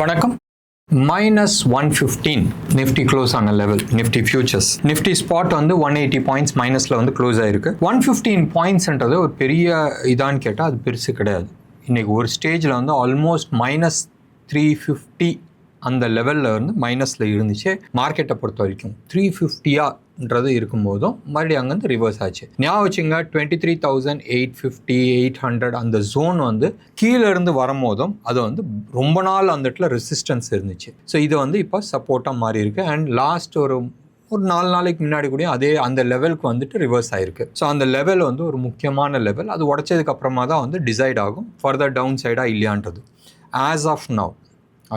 வணக்கம். -115 Nifty close ஆன level. Nifty features, Nifty spot வந்து 180 பாயிண்ட்ஸ் மைனஸில் வந்து க்ளோஸ் ஆயிருக்கு. 115 பாயிண்ட்ஸ்ன்றது ஒரு பெரிய இதான்னு கேட்டால் அது பெருசு கிடையாது. இன்றைக்கி ஒரு ஸ்டேஜில் வந்து ஆல்மோஸ்ட் -350 அந்த லெவலில் வந்து மைனஸில் இருந்துச்சு. மார்க்கெட்டை பொறுத்த வரைக்கும் 350ன்றது இருக்கும்போதும் மறுபடியும் அங்கேருந்து ரிவர்ஸ் ஆச்சு. ஞாபகம் வச்சுங்க, 23,850 800 அந்த ஜோன் வந்து கீழே இருந்து வரும்போதும் அது வந்து ரொம்ப நாள் அந்த இடத்துல ரெசிஸ்டன்ஸ் இருந்துச்சு. ஸோ இது வந்து இப்போ சப்போர்ட்டாக மாறி இருக்கு. அண்ட் லாஸ்ட் ஒரு 4 நாளைக்கு முன்னாடி கூட அதே அந்த லெவலுக்கு வந்துட்டு ரிவர்ஸ் ஆயிருக்கு. ஸோ அந்த லெவல் வந்து ஒரு முக்கியமான லெவல். அது உடச்சதுக்கு அப்புறமா தான் வந்து டிசைட் ஆகும் ஃபர்தர் டவுன் சைடாக இல்லையான்றது. As of now,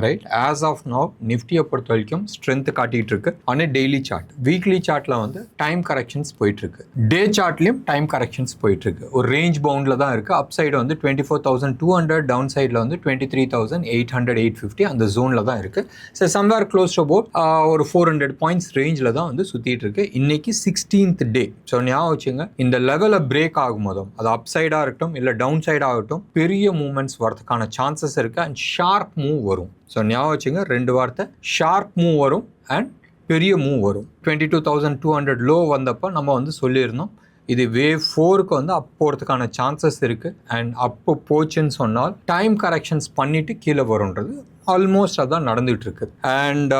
right, as of now நிஃப்டியை பொறுத்த வரைக்கும் ஸ்ட்ரென்த் காட்டிகிட்டு இருக்கு. ஆனால் டெய்லி சார்ட், வீக்லி சார்ட்டில் வந்து டைம் கரெக்ஷன்ஸ் போயிட்டுருக்கு. டே சார்ட்லேயும் டைம் கரெக்ஷன்ஸ் போயிட்டுருக்கு. ஒரு ரேஞ்ச் பவுண்டில் தான் இருக்குது. அப் சைடு வந்து 24,200, டவுன் சைடில் வந்து 23,800 850 அந்த ஜோனில் தான் இருக்குது. So somewhere close to about ஒரு 400 பாயிண்ட்ஸ் ரேஞ்சில் தான் வந்து சுற்றிட்டு இருக்கு. இன்னைக்கு 16th டே. ஸோ ஞாபகம் வச்சுங்க, இந்த லெவலை பிரேக் ஆகும் போதும் அது அப் சைடாக இருக்கட்டும் இல்லை டவுன் சைடாகட்டும் பெரிய மூவ்மெண்ட்ஸ் வரதுக்கான சான்சஸ் இருக்குது. அண்ட் ஷார்ப் மூவ் வரும். ஸோ ஞாபகம் வச்சுங்க, 2 வார்த்தை, ஷார்ப் மூவ் வரும் அண்ட் பெரிய மூவ் வரும். 22,200 லோ வந்தப்போ நம்ம வந்து சொல்லியிருந்தோம் இது வேவ் 4க்கு வந்து அப் போகிறதுக்கான சான்சஸ் இருக்குது. அண்ட் அப்போ போச்சுன்னு சொன்னால் டைம் கரெக்ஷன்ஸ் பண்ணிவிட்டு கீழே வரும்ன்றது ஆல்மோஸ்ட் அதான் நடந்துகிட்டு இருக்குது. அண்ட்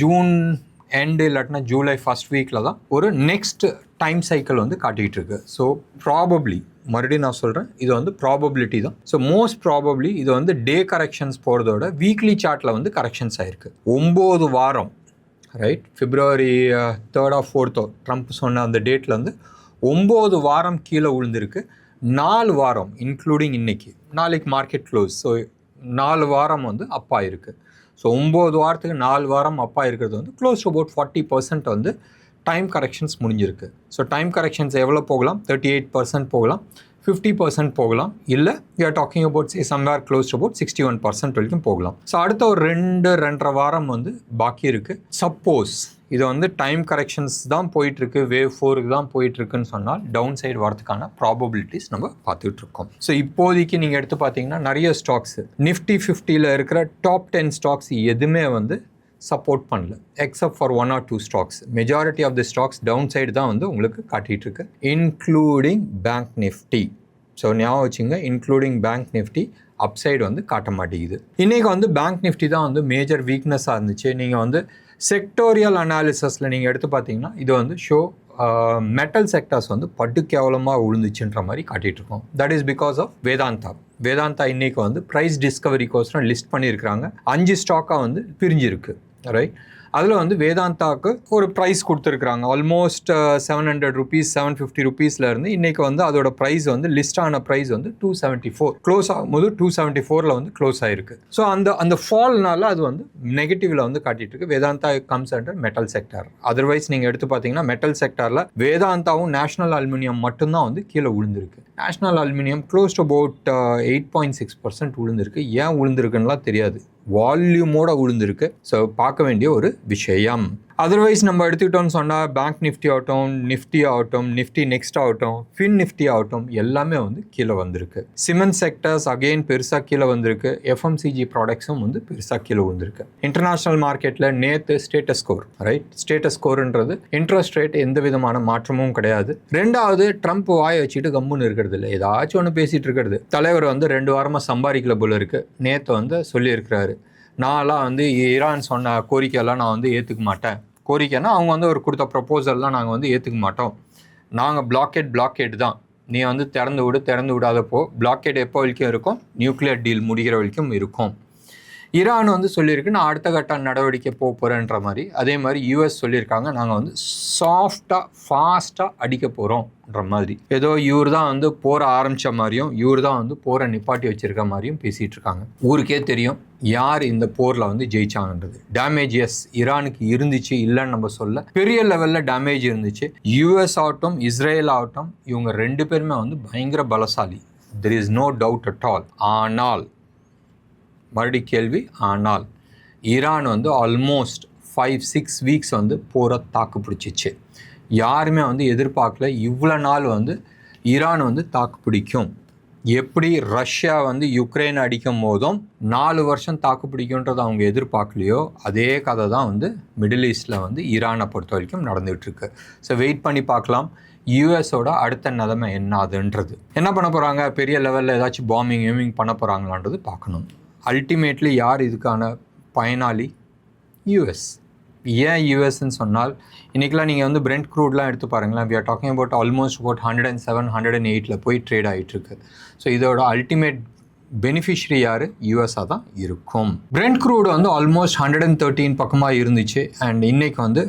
ஜூன் எண்டு இல்லாட்டினா ஜூலை ஃபர்ஸ்ட் வீக்கில் தான் ஒரு நெக்ஸ்ட் டைம் சைக்கிள் வந்து காட்டிகிட்டு இருக்கு. ஸோ ப்ராபப்ளி, மறுபடியும் நான் சொல்கிறேன், இது வந்து ப்ராபபிலிட்டி தான். ஸோ மோஸ்ட் ப்ராபப்ளி இது வந்து டே கரெக்ஷன்ஸ் போகிறதோட வீக்லி சார்ட்டில் வந்து கரெக்ஷன்ஸ் ஆகிருக்கு. 9 வாரம், right, February 3rd or 4th Trump சொன்ன அந்த டேட்டில் வந்து 9 வாரம் கீழே விழுந்திருக்கு. 4 வாரம் இன்க்ளூடிங் இன்னைக்கு, நாளைக்கு மார்க்கெட் க்ளோஸ். ஸோ 4 வாரம் வந்து அப்பா இருக்குது. ஸோ 9 வாரத்துக்கு 4 வாரம் அப்பா இருக்கிறது வந்து க்ளோஸ் டு அபவுட் 40% வந்து டைம் கரெக்ஷன்ஸ் முடிஞ்சிருக்கு. ஸோ டைம் கரெக்ஷன்ஸ் எவ்வளோ போகலாம்? 38% போகலாம், 50% போகலாம், இல்லை we are talking about somewhere close to about 61% வரைக்கும் போகலாம். ஸோ அடுத்த ஒரு 2-2.5 வாரம் வந்து பாக்கி இருக்குது. சப்போஸ் இது வந்து டைம் கரெக்ஷன்ஸ் தான் போயிட்டுருக்கு, வேவ் 4க்கு தான் போயிட்டுருக்குன்னு சொன்னால் டவுன் சைடு வரதுக்கான ப்ராபபிலிட்டிஸ் நம்ம பார்த்துட்டு இருக்கோம். ஸோ இப்போதைக்கு நீங்கள் எடுத்து பார்த்தீங்கன்னா நிறைய ஸ்டாக்ஸ் நிஃப்டி 50ல் இருக்கிற டாப் 10 ஸ்டாக்ஸ் எதுவுமே வந்து சப்போர்ட் பண்ணல, except for 1 or 2 stocks. Majority of the stocks downside தான் வந்து உங்களுக்கு காட்டிகிட்டு இருக்கு, இன்க்ளூடிங் பேங்க் நிஃப்டி. ஸோ ஞாபகம் வச்சுங்க, இன்க்ளூடிங் பேங்க் நிஃப்டி அப் சைடு வந்து காட்ட மாட்டேங்குது. இன்றைக்கி வந்து பேங்க் நிஃப்டி தான் வந்து மேஜர் வீக்னஸாக இருந்துச்சு. நீங்கள் வந்து செக்டோரியல் அனாலிசிஸில் நீங்கள் எடுத்து பார்த்தீங்கன்னா இது வந்து மெட்டல் செக்டர்ஸ் வந்து பட்டு கேவலமாக விழுந்துச்சுன்ற மாதிரி காட்டிகிட்டு இருக்கோம். That is because of Vedanta இன்றைக்கி வந்து ப்ரைஸ் டிஸ்கவரிக்கோசரம் லிஸ்ட் பண்ணியிருக்கிறாங்க. 5 ஸ்டாக்காக வந்து பிரிஞ்சிருக்கு, ரைட். அதில் வந்து வேதாந்தாவுக்கு ஒரு ப்ரைஸ் கொடுத்துருக்குறாங்க. ஆல்மோஸ்ட் 700 rupees 750 rupeesலேருந்து இன்றைக்கி வந்து அதோட ப்ரைஸ் வந்து லிஸ்ட் ஆன ப்ரைஸ் வந்து 274, க்ளோஸ் ஆகும்போது 274 வந்து க்ளோஸ் ஆகிருக்கு. ஸோ அந்த ஃபால்னால அது வந்து நெகட்டிவில் வந்து காட்டிகிட்டு இருக்கு. Vedanta comes under metal sector. Otherwise நீங்கள் எடுத்து பார்த்தீங்கன்னா மெட்டல் செக்டாரில் வேதாந்தாவும் நேஷனல் அலுமினியம் மட்டும்தான் வந்து கீழே விழுந்திருக்கு. National aluminium close to about 8.6% விழுந்திருக்கு. ஏன் விழுந்திருக்குன்னுலாம் தெரியாது, வால்யூமோட விழுந்திருக்கு. ஸோ பார்க்க வேண்டிய ஒரு விஷயம். அதர்வைஸ் நம்ம எடுத்துக்கிட்டோம்னு சொன்னால் பேங்க் நிஃப்டி ஆகட்டும், நிஃப்டி ஆகட்டும், நிஃப்டி நெக்ஸ்ட் ஆகட்டும், ஃபின் நிஃப்டி ஆகட்டும் எல்லாமே வந்து கீழே வந்திருக்கு. சிமெண்ட் செக்டர்ஸ் அகெயின் பெருசாக கீழே வந்திருக்கு. எஃப்எம்சிஜி ப்ராடக்ட்ஸும் வந்து பெருசாக கீழே வந்திருக்கு. இன்டர்நேஷ்னல் மார்க்கெட்டில் நேற்று ஸ்டேட்டஸ் ஸ்கோர், ரைட், ஸ்டேட்டஸ் ஸ்கோர்ன்றது இன்ட்ரெஸ்ட் ரேட் எந்த விதமான மாற்றமும் கிடையாது. 2வது, ட்ரம்ப் வாயை வச்சுட்டு கம்முன்னு இருக்கிறது இல்லை, ஏதாச்சும் ஒன்று பேசிகிட்டு இருக்கிறது. தலைவர் வந்து 2 வாரமாக சம்பாதிக்கல போல இருக்குது. நேற்று வந்து சொல்லியிருக்கிறாரு, நான்லாம் வந்து ஈரான் சொன்ன கோரிக்கையெல்லாம் நான் வந்து ஏற்றுக்க மாட்டேன். கோரிக்கைன்னா அவங்க வந்து ஒரு கொடுத்த ப்ரப்போசல்லாம் நாங்கள் வந்து ஏற்றுக்க மாட்டோம். நாங்கள் பிளாக்கெட் தான். நீ வந்து திறந்து விடாதப்போ பிளாக்கெட் எப்போ வரைக்கும் இருக்கும்? நியூக்ளியர் டீல் முடிகிற வரைக்கும் இருக்கும். ஈரான் வந்து சொல்லியிருக்கு நான் அடுத்த கட்ட நடவடிக்கை போகிறேன்ற மாதிரி. அதே மாதிரி யூஎஸ் சொல்லியிருக்காங்க நாங்கள் வந்து சாஃப்டாக ஃபாஸ்ட்டாக அடிக்க போகிறோம்ன்ற மாதிரி. ஏதோ இவர் தான் வந்து போரை ஆரம்பித்த மாதிரியும் இவர் தான் வந்து போரை நிப்பாட்டி வச்சிருக்க மாதிரியும் பேசிகிட்டு இருக்காங்க. ஊருக்கே தெரியும் யார் இந்த போரில் வந்து ஜெயிச்சாங்கன்றது. டேமேஜ் எஸ் ஈரானுக்கு இருந்துச்சு, இல்லைன்னு நம்ம சொல்ல, பெரிய லெவலில் டேமேஜ் இருந்துச்சு. யூஎஸ் ஆகட்டும் இஸ்ரேல் ஆகட்டும் இவங்க 2 பேருமே வந்து பயங்கர பலசாலி. There is no doubt at all. ஆனால் மறுபடி கேள்வி, ஆனால் ஈரான் வந்து ஆல்மோஸ்ட் 5-6 வீக்ஸ் வந்து போரை தாக்கு பிடிச்சிச்சு. யாருமே வந்து எதிர்பார்க்கல இவ்வளோ நாள் வந்து ஈரான் வந்து தாக்கு பிடிக்கும். எப்படி ரஷ்யா வந்து யுக்ரைன் அடிக்கும் போதும் 4 வருஷம் தாக்கு பிடிக்குன்றதை அவங்க எதிர்பார்க்கலையோ அதே கதை தான் வந்து மிடில் ஈஸ்டில் வந்து ஈரானை பொறுத்த வரைக்கும் நடந்துகிட்ருக்கு. ஸோ வெயிட் பண்ணி பார்க்கலாம் யூஎஸோட அடுத்த நிலைமை என்னதுன்றது. என்ன பண்ண போகிறாங்க, பெரிய லெவலில் ஏதாச்சும் பாம்பிங் பண்ண போகிறாங்களான்றது பார்க்கணும். அல்டிமேட்லி யார் இதுக்கான பயனாளி? யூஎஸ். ஏன் யூஎஸ்ன்னு சொன்னால் இன்றைக்கெலாம் நீங்கள் வந்து பிரெண்ட் க்ரூட்லாம் எடுத்து பாருங்களேன், we are talking about almost about 107 108 போய் ட்ரேட் ஆகிட்டுருக்கு. ஸோ இதோட அல்டிமேட் பெனிஃபிஷரி யார்? யூஎஸ்ஸாக தான் இருக்கும். பிரெண்ட் க்ரூட் வந்து ஆல்மோஸ்ட் 113 பக்கமாக இருந்துச்சு அண்ட் இன்றைக்கி வந்து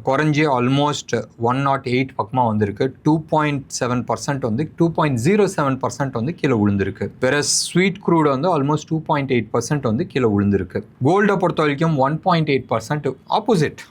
குறைஞ்சி ஆல்மோஸ்ட் 108 பக்கமாக வந்திருக்கு. 2.7% வந்து 2.07% வந்து கீழே விழுந்திருக்கு. வேற ஸ்வீட் க்ரூட் வந்து ஆல்மோஸ்ட் 2.8% வந்து கீழே விழுந்திருக்கு. கோல்டை பொறுத்த வரைக்கும் 1.8% ஆப்போசிட்,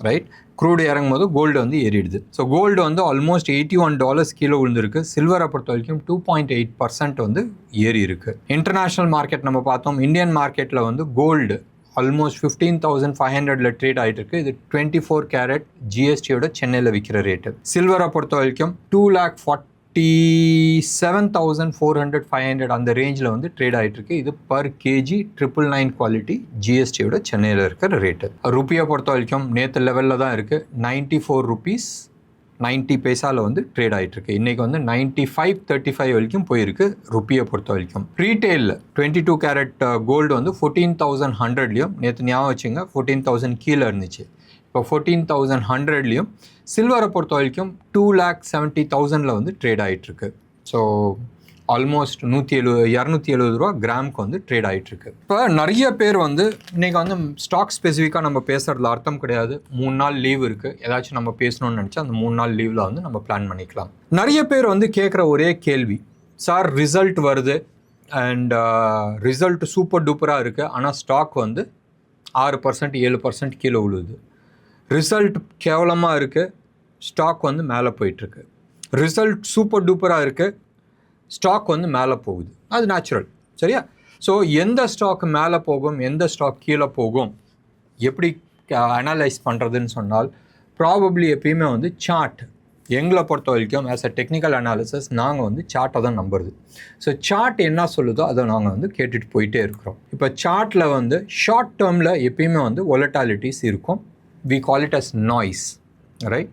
ரைட்? க்ரூடு இறங்கும் போது கோல்டு வந்து ஏறிடுது. ஸோ கோல்டு வந்து ஆல்மோஸ்ட் $81 கீழே விழுந்திருக்கு. சில்வரை பொறுத்த வரைக்கும் 2.8% வந்து ஏறி இருக்கு. இன்டர்நேஷ்னல் மார்க்கெட் நம்ம பார்த்தோம். இந்தியன் மார்க்கெட்டில் வந்து கோல்டு ஆல்மோஸ்ட் 15,500 ட்ரேட் ஆகிட்டு இருக்கு. இது 24 கேரட் ஜிஎஸ்டியோட சென்னையில் விற்கிற ரேட்டு. சில்வரை பொறுத்த வரைக்கும் 2,47,400 அந்த ரேஞ்சில் வந்து ட்ரேட் ஆகிட்டு இருக்கு. இது பர் கேஜி 999 குவாலிட்டி ஜிஎஸ்டியோட சென்னையில் இருக்கிற ரேட்டு. ருப்பியை பொறுத்த வரைக்கும் நேற்று லெவலில் தான் இருக்குது. 94 rupees 90 வந்து ட்ரேட் ஆகிட்டு இருக்கு. இன்றைக்கி வந்து 95.35 வரைக்கும் போயிருக்கு ருப்பியை பொறுத்த வரைக்கும். ரீட்டெயிலில் 22 கேரட் கோல்டு வந்து 14,100 நேற்று ஞாபகம் வச்சுங்க 14,000 கீழே இருந்துச்சு. இப்போ 14,100 சில்வரை பொறுத்த வரைக்கும் 2,70,000 வந்து ட்ரேட் ஆகிட்டுருக்கு. ஸோ ஆல்மோஸ்ட் 270 ரூபா கிராமுக்கு வந்து ட்ரேட் ஆகிட்டுருக்கு. இப்போ நிறைய பேர் வந்து இன்றைக்கி வந்து ஸ்டாக் ஸ்பெசிஃபிக்காக நம்ம பேசுகிறதுல அர்த்தம் கிடையாது. 3 நாள் லீவ் இருக்குது, ஏதாச்சும் நம்ம பேசணும்னு நினச்சா அந்த 3 நாள் லீவில் வந்து நம்ம பிளான் பண்ணிக்கலாம். நிறைய பேர் வந்து கேட்குற ஒரே கேள்வி, சார் ரிசல்ட் வருது அண்ட் ரிசல்ட் சூப்பர் டூப்பராக இருக்குது, ஆனால் ஸ்டாக் வந்து 6% 7% கீழே விழுது. ரிசல்ட் கேவலமாக இருக்குது, ஸ்டாக் வந்து மேலே போயிட்டுருக்கு. ரிசல்ட் சூப்பர் டூப்பராக இருக்குது, ஸ்டாக் வந்து மேலே போகுது. அது நேச்சுரல், சரியா? ஸோ எந்த ஸ்டாக் மேலே போகும், எந்த ஸ்டாக் கீழே போகும், எப்படி அனலைஸ் பண்ணுறதுன்னு சொன்னால் ப்ராபப்ளி எப்பயுமே வந்து சார்ட். எங்களை பொறுத்த வரைக்கும் ஆஸ் அ டெக்னிக்கல் அனாலிசிஸ் நாங்கள் வந்து சார்ட்டை தான் நம்புறது. ஸோ சார்ட் என்ன சொல்லுதோ அதை நாங்கள் வந்து கேட்டுட்டு போயிட்டே இருக்கிறோம். இப்போ சார்ட்டில் வந்து ஷார்ட் டேர்மில் எப்பயுமே வந்து வொலட்டாலிட்டிஸ் இருக்கும். we call it as noise, right?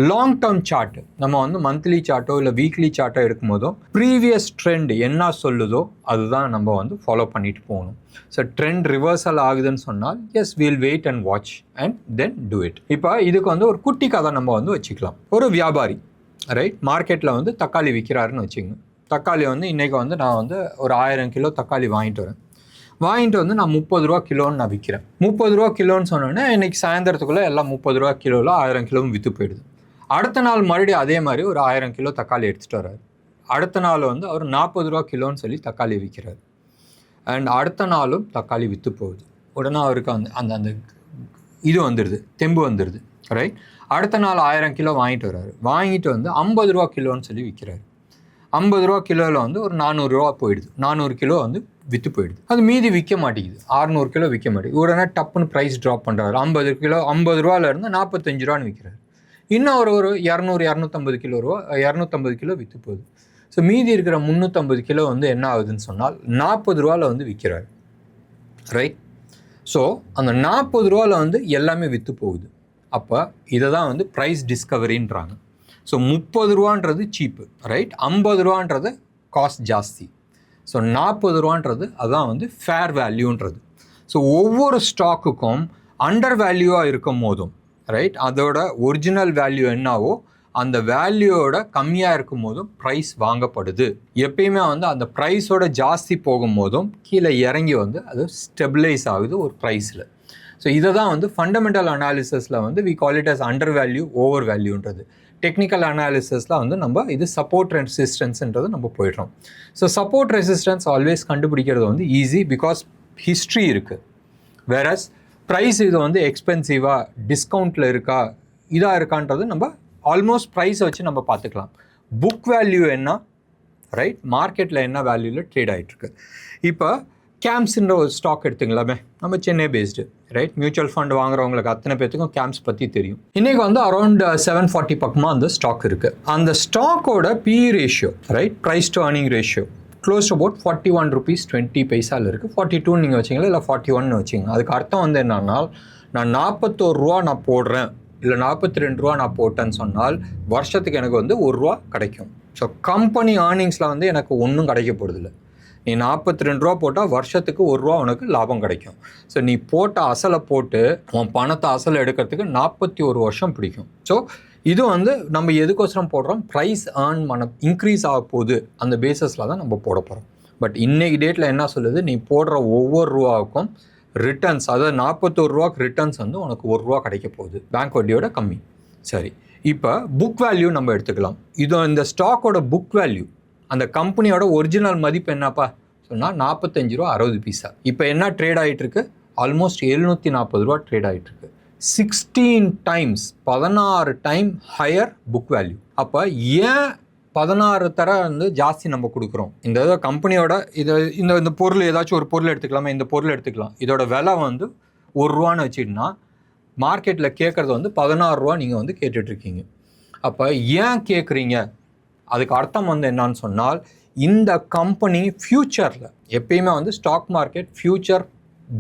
Long term chart நம்ம வந்து மந்த்லி சார்ட்டோ இல்லை வீக்லி சார்ட்டோ எடுக்கும்போதோ ப்ரீவியஸ் ட்ரெண்ட் என்ன சொல்லுதோ அதுதான் நம்ம வந்து ஃபாலோ பண்ணிட்டு போகணும். ஸோ ட்ரெண்ட் ரிவர்சல் ஆகுதுன்னு சொன்னால் yes we'll wait and watch and then do it. இப்போ இதுக்கு வந்து ஒரு குட்டி கதை நம்ம வந்து வச்சுக்கலாம். ஒரு வியாபாரி, ரைட், மார்க்கெட்டில் வந்து தக்காளி விற்கிறாருன்னு வச்சுங்க. தக்காளி வந்து இன்றைக்கி வந்து நான் வந்து ஒரு 1000 கிலோ தக்காளி வாங்கிட்டு வரேன். வாங்கிட்டு வந்து நான் 30 ரூபா கிலோன்னு நான் விற்கிறேன். 30 ரூபா கிலோன்னு சொன்னோன்னே இன்றைக்கி சாயந்தரத்துக்குள்ளே எல்லாம் 30 ரூபா கிலோவில் 1000 கிலோவும் விற்று போயிடுது. அடுத்த நாள் மறுபடியும் அதே மாதிரி ஒரு 1000 கிலோ தக்காளி எடுத்துகிட்டு வர்றாரு. அடுத்த நாள் வந்து அவர் 40 ரூபா கிலோன்னு சொல்லி தக்காளி விற்கிறார். அண்ட் அடுத்த நாளும் தக்காளி விற்று போகுது. உடனே அவருக்கு அந்த அந்த இது வந்துடுது, தெம்பு வந்துடுது, ரைட்? அடுத்த நாள் 1000 கிலோ வாங்கிட்டு வர்றாரு. வாங்கிட்டு வந்து 50 ரூபா கிலோன்னு சொல்லி விற்கிறாரு. 50 ரூபா கிலோவில் வந்து ஒரு 400 ரூபா போயிடுது. 400 கிலோ வந்து விற்று போயிடுது. அது மீதி விற்க மாட்டேங்குது. 600 கிலோ விற்க மாட்டேங்குது. உடனே டப்புன்னு ப்ரைஸ் ட்ராப் பண்ணுறாரு. 50 கிலோ 50 ரூபாயிலேருந்து 45 ரூபான்னு விற்கிறாரு. இன்னும் ஒரு 250 கிலோ விற்று போகுது. ஸோ மீதி இருக்கிற 350 கிலோ வந்து என்ன ஆகுதுன்னு சொன்னால் 40 ரூபாவில் வந்து விற்கிறாரு, ரைட்? ஸோ அந்த 40 ரூபாவில் வந்து எல்லாமே விற்று போகுது. அப்போ இதை தான் வந்து ப்ரைஸ் டிஸ்கவரின்றாங்க. ஸோ 30 ரூபான்றது சீப்பு, ரைட்? 50 ரூபான்றது காஸ்ட் ஜாஸ்தி. ஸோ 40 ரூபான்றது அதுதான் வந்து ஃபேர் வேல்யூன்றது. ஸோ ஒவ்வொரு ஸ்டாக்குக்கும் அண்டர் வேல்யூவாக இருக்கும் போதும், ரைட், அதோட ஒரிஜினல் வேல்யூ என்னவோ அந்த வேல்யூவோட கம்மியாக இருக்கும் போதும் ப்ரைஸ் வாங்கப்படுது. எப்பயுமே வந்து அந்த ப்ரைஸோட ஜாஸ்தி போகும் போதும் கீழே இறங்கி வந்து அது ஸ்டெபிளைஸ் ஆகுது ஒரு ப்ரைஸில். ஸோ இதை தான் வந்து ஃபண்டமெண்டல் அனாலிசிஸில் வந்து we call it as under value over வேல்யூன்றது. டெக்னிக்கல் அனாலிசிஸில் வந்து நம்ம இது சப்போர்ட் ரெசிஸ்டன்ஸ்ன்றது நம்ம போய்ட்றோம். ஸோ சப்போர்ட் ரெசிஸ்டன்ஸ் ஆல்வேஸ் கண்டுபிடிக்கிறது வந்து ஈஸி பிகாஸ் ஹிஸ்ட்ரி இருக்குது. வேறஸ் ப்ரைஸ் இது வந்து எக்ஸ்பென்சிவாக டிஸ்கவுண்ட்டில் இருக்கா இதாக இருக்கான்றது நம்ம ஆல்மோஸ்ட் ப்ரைஸை வச்சு நம்ம பார்த்துக்கலாம். புக் வேல்யூ என்ன, ரைட், மார்க்கெட்டில் என்ன வேல்யூவில் ட்ரேட் ஆகிட்டுருக்கு. இப்போ கேம்ப்ஸ்ன்ற ஒரு ஸ்டாக் எடுத்துங்களாமே, நம்ம Chennai based, right? Mutual fund வாங்குறவங்களுக்கு அத்தனை பேர்த்துக்கும் கேம்ப்ஸ் பற்றி தெரியும். இன்றைக்கி வந்து அரௌண்ட் 740 பக்கமாக அந்த ஸ்டாக் இருக்குது. அந்த ஸ்டாக்கோட PE ratio, right, price to earning ratio close to about 41 rupees 20 பைசாவில் இருக்குது. 42 நீங்கள் வச்சிங்களா இல்லை 41 வச்சிங்க. அதுக்கு அர்த்தம் வந்து என்னன்னா, நான் 41 ரூபா நான் போடுறேன் இல்லை 42 ரூபா நான் போட்டேன்னு சொன்னால் வருஷத்துக்கு எனக்கு வந்து ₹1 கிடைக்கும். ஸோ கம்பெனி ஏர்னிங்ஸில் வந்து எனக்கு ஒன்றும் கிடைக்க போகிறதில்ல. நீ 42 ரூபா போட்டால் வருஷத்துக்கு ₹1 உனக்கு லாபம் கிடைக்கும். ஸோ நீ போட்ட அசலை போட்டு உன் பணத்தை அசலை எடுக்கிறதுக்கு 41 வருஷம் பிடிக்கும். ஸோ இது வந்து நம்ம எதுக்கோசரம் போடுறோம், ப்ரைஸ் ஏர்ன் பண்ண இன்க்ரீஸ் ஆக போகுது அந்த பேஸஸில் தான் நம்ம போட போகிறோம். பட் இன்றைக்கி டேட்டில் என்ன சொல்லுது, நீ போடுற ஒவ்வொரு ரூபாவுக்கும் ரிட்டர்ன்ஸ், அதாவது 41 ரூபாய்க்கு ரிட்டர்ன்ஸ் வந்து உனக்கு ₹1 கிடைக்க போகுது, பேங்க் வட்டியோட கம்மி. சரி, இப்போ புக் வேல்யூ நம்ம எடுத்துக்கலாம். இது இந்த ஸ்டாக்கோட புக் வேல்யூ, அந்த கம்பெனியோட ஒரிஜினல் மதிப்பு என்னப்பா சொன்னால் ₹45.60. இப்போ என்ன ட்ரேட் ஆகிட்டுருக்கு, ஆல்மோஸ்ட் ₹740 ட்ரேட் ஆகிட்டுருக்கு. 16 times 16 time higher book value. அப்போ ஏன் 16 தர வந்து ஜாஸ்தி நம்ம கொடுக்குறோம்? இந்த கம்பெனியோட இந்த பொருள் ஏதாச்சும் ஒரு பொருள் எடுத்துக்கலாமா, இந்த பொருள் எடுத்துக்கலாம், இதோட விலை வந்து ₹1 வச்சுக்கிட்டா மார்க்கெட்டில் கேட்குறது வந்து ₹16 நீங்கள் வந்து கேட்டுட்ருக்கீங்க. அப்போ ஏன் கேட்குறீங்க, அதுக்கு அர்த்தம் வந்து என்னான்னு சொன்னால், இந்த கம்பெனி ஃப்யூச்சரில் எப்பயுமே வந்து ஸ்டாக் மார்க்கெட் ஃப்யூச்சர்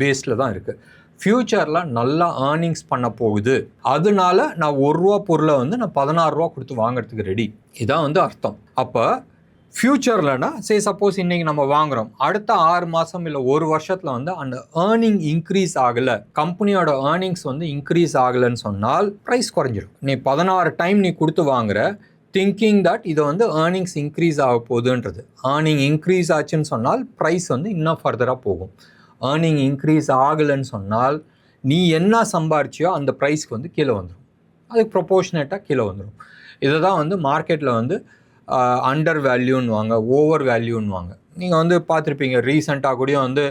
பேஸில் தான் இருக்குது. ஃப்யூச்சரில் நல்லா ஏர்னிங்ஸ் பண்ண போகுது, அதனால நான் ₹1 பொருளை வந்து நான் ₹16 கொடுத்து வாங்கிறதுக்கு ரெடி, இதான் வந்து அர்த்தம். அப்போ ஃப்யூச்சர்லனா சப்போஸ் இன்றைக்கி நம்ம வாங்குகிறோம், அடுத்த 6 மாதம் இல்லை 1 வருஷத்தில் வந்து அந்த ஏர்னிங் இன்க்ரீஸ் ஆகலை, கம்பெனியோட ஏர்னிங்ஸ் வந்து இன்க்ரீஸ் ஆகலைன்னு சொன்னால் ப்ரைஸ் குறைஞ்சிடும். நீ 16 டைம் நீ கொடுத்து வாங்குற திங்கிங் தட் இதை வந்து ஏர்னிங்ஸ் இன்க்ரீஸ் ஆக போகுதுன்றது. ஏர்னிங் இன்க்ரீஸ் ஆச்சுன்னு சொன்னால் ப்ரைஸ் வந்து இன்னும் ஃபர்தராக போகும். ஏர்னிங் இன்க்ரீஸ் ஆகலைன்னு சொன்னால் நீ என்ன சம்பாரிச்சியோ அந்த ப்ரைஸ்க்கு வந்து கீழே வந்துடும், அதுக்கு ப்ரொபோர்ஷனேட்டாக கீழே வந்துடும். இதை தான் வந்து மார்க்கெட்டில் வந்து அண்டர் வேல்யூன்னு வாங்க, ஓவர் வேல்யூன்னு வாங்க. நீங்கள் வந்து பார்த்துருப்பீங்க, ரீசெண்டாக கூட வந்து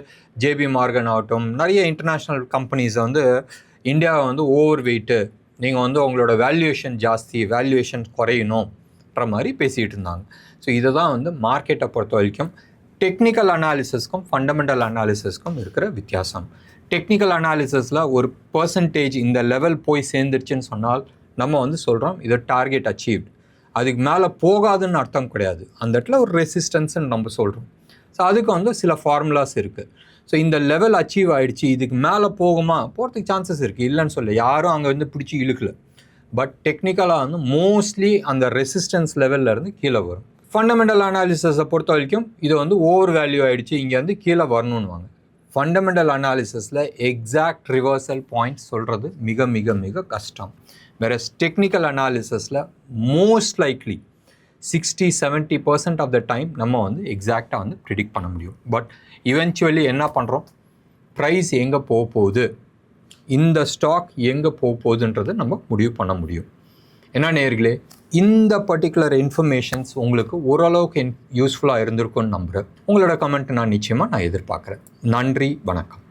ஜேபி மார்கன் ஆகட்டும், நிறைய இன்டர்நேஷ்னல் கம்பெனிஸை வந்து இந்தியாவை வந்து ஓவர் வெயிட்டு, நீங்கள் வந்து உங்களோட வேல்யூவேஷன் ஜாஸ்தி, வேல்யூவேஷன் குறையணுன்ற மாதிரி பேசிகிட்டு இருந்தாங்க. ஸோ இதை தான் வந்து மார்க்கெட்டை பொறுத்த வரைக்கும் டெக்னிக்கல் அனாலிசிஸ்க்கும் ஃபண்டமெண்டல் அனாலிசிஸ்க்கும் இருக்கிற வித்தியாசம். டெக்னிக்கல் அனாலிசிஸில் ஒரு பர்சன்டேஜ் இந்த லெவல் போய் சேர்ந்துருச்சுன்னு சொன்னால் நம்ம வந்து சொல்கிறோம் இது டார்கெட் அச்சீவ்ட், அதுக்கு மேலே போகாதுன்னு அர்த்தம் கிடையாது, அந்த இடத்துல ஒரு ரெசிஸ்டன்ஸ்ன்னு நம்ம சொல்கிறோம். ஸோ அதுக்கு வந்து சில ஃபார்முலாஸ் இருக்குது. ஸோ இந்த லெவல் அச்சீவ் ஆகிடுச்சு, இதுக்கு மேலே போகிறதுக்கு சான்சஸ் இருக்குது, இல்லைன்னு சொல்ல, யாரும் அங்கே வந்து பிடிச்சி இழுக்கல. பட் டெக்னிக்கலாக வந்து மோஸ்ட்லி அந்த ரெசிஸ்டன்ஸ் லெவல்லேருந்து கீழே வரும். ஃபண்டமெண்டல் அனாலிசிஸை பொறுத்த வரைக்கும் இது வந்து ஓவர் வேல்யூ ஆகிடுச்சு, இங்கே வந்து கீழே வரணும்னு வாங்க. ஃபண்டமெண்டல் அனாலிசிஸில் எக்ஸாக்ட் ரிவர்சல் பாயிண்ட் சொல்கிறது மிக மிக மிக கஷ்டம். வேறு டெக்னிக்கல் அனாலிசிஸில் most likely 60-70% of the time நம்ம வந்து எக்ஸாக்டாக வந்து ப்ரிடிக்ட் பண்ண முடியும். பட் இவென்ச்சுவலி என்ன பண்ணுறோம், ப்ரைஸ் எங்கே போக போகுது, இந்த ஸ்டாக் எங்கே போக போகுதுன்றதை நம்ம முடிவு பண்ண முடியும். என்ன நேயர்களே, இந்த பர்டிகுலர் இன்ஃபர்மேஷன்ஸ் உங்களுக்கு ஓரளவுக்கு யூஸ்ஃபுல்லாக இருந்திருக்கும்னு நம்புகிறேன். உங்களோட கமெண்ட் நான் நிச்சயமாக எதிர்பார்க்குறேன். நன்றி, வணக்கம்.